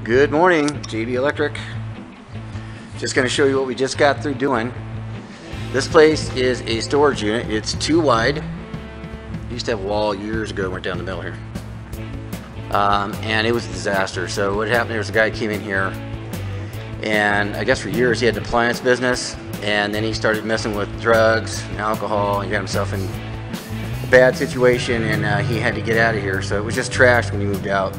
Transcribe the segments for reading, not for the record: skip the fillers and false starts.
Good morning, JB Electric. Just going to show you what we just got through doing. This place is a storage unit. It's 2 wide. Used to have a wall years ago, went down the middle here. And it was a disaster. So what happened, there was a guy who came in here, and I guess for years he had an appliance business, and then he started messing with drugs and alcohol, and he got himself in a bad situation, and he had to get out of here. So it was just trashed when he moved out.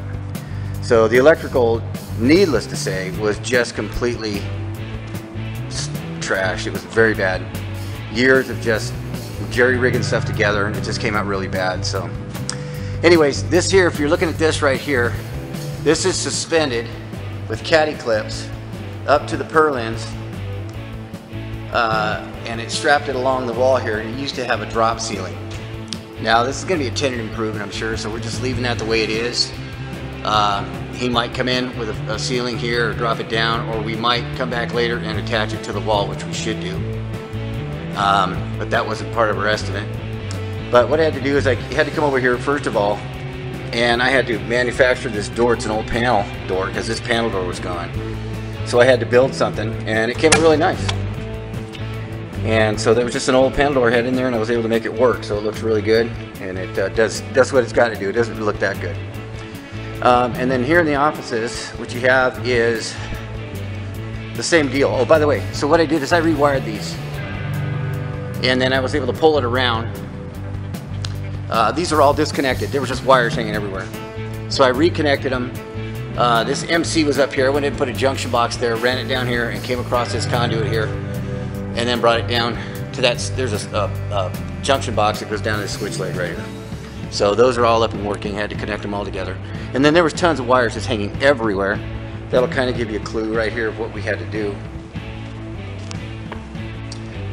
So the electrical, needless to say, was just completely trashed. It was very bad. Years of just jerry-rigging stuff together, and it just came out really bad. So anyways, this here, if you're looking at this right here, this is suspended with caddy clips up to the purlins, and it's strapped it along the wall here. It used to have a drop ceiling. Now this is going to be a tenant improvement, I'm sure, so we're just leaving that the way it is. He might come in with a ceiling here or drop it down, or we might come back later and attach it to the wall, which we should do. But that wasn't part of our estimate. But what I had to do is I had to come over here first of all, and I had to manufacture this door. It's an old panel door because this panel door was gone. So I had to build something, and it came out really nice. And so there was just an old panel door I had in there, and I was able to make it work. So it looks really good, and it does what it's got to do. It doesn't look that good. And then here in the offices, what you have is the same deal. Oh, by the way, so what I did is I rewired these, and then I was able to pull it around. These are all disconnected. There were just wires hanging everywhere. So I reconnected them. This MC was up here. I went in and put a junction box there, ran it down here, and came across this conduit here, and then brought it down to that. There's a junction box that goes down to the switch leg right here. So those are all up and working. I had to connect them all together. And then there was tons of wires just hanging everywhere. That'll kind of give you a clue right here of what we had to do.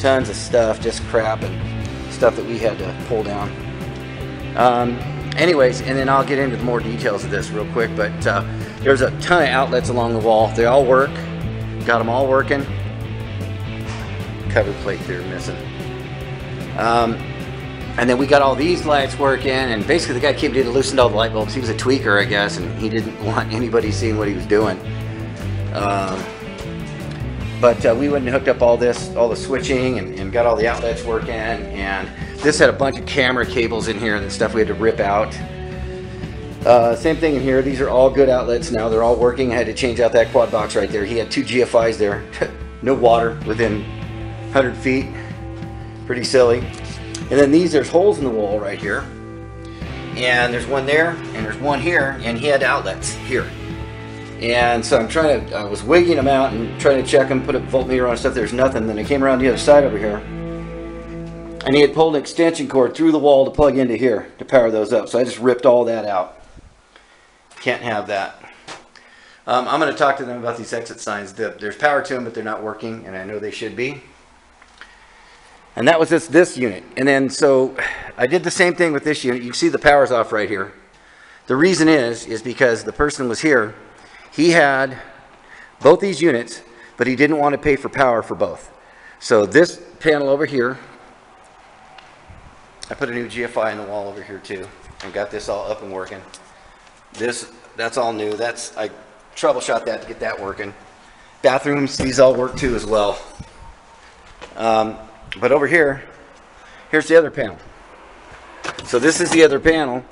Tons of stuff, just crap and stuff that we had to pull down. Anyways, and then I'll get into more details of this real quick, but there's a ton of outlets along the wall. They all work. Got them all working. Cover plate there missing. And then we got all these lights working, and basically the guy came in and loosened all the light bulbs. He was a tweaker, I guess, and he didn't want anybody seeing what he was doing. But we went and hooked up all the switching, and got all the outlets working, and this had a bunch of camera cables in here and stuff we had to rip out. Same thing in here. These are all good outlets now. They're all working. I had to change out that quad box right there. He had 2 GFIs there. No water within 100 feet. Pretty silly. And then there's holes in the wall right here, and there's one there, and there's one here, and he had outlets here. And so I was wigging them out and trying to check them, put a voltmeter on and stuff. There's nothing. Then I came around the other side over here, and he had pulled an extension cord through the wall to plug into here to power those up. So I just ripped all that out. Can't have that. I'm going to talk to them about these exit signs. There's power to them, but they're not working, and I know they should be. And that was this unit. And then so I did the same thing with this unit. You can see the power's off right here. The reason is because the person was here. He had both these units, but he didn't want to pay for power for both. So this panel over here, I put a new GFI in the wall over here too, and got this all up and working. That's all new. I troubleshot that to get that working. Bathrooms, these all work too as well. But over here, here's the other panel. So this is the other panel,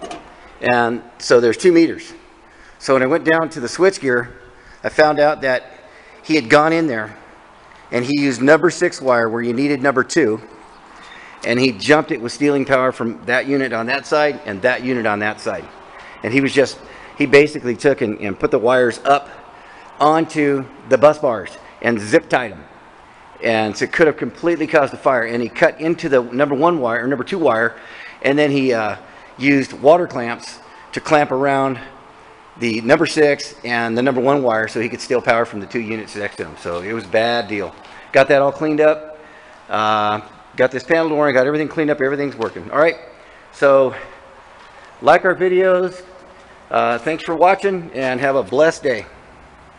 and so there's 2 meters. So when I went down to the switchgear, I found out that he had gone in there and he used number 6 wire where you needed number 2, and he jumped it with stealing power from that unit on that side and that unit on that side. And he basically took and put the wires up onto the bus bars and zip tied them. And so it could have completely caused a fire. And he cut into the number 1 wire or number 2 wire, and then he used water clamps to clamp around the number 6 and the number 1 wire so he could steal power from the 2 units next to him. So it was a bad deal. Got that all cleaned up. Got this panel door. I got everything cleaned up. Everything's working. All right. So like our videos. Thanks for watching, and have a blessed day.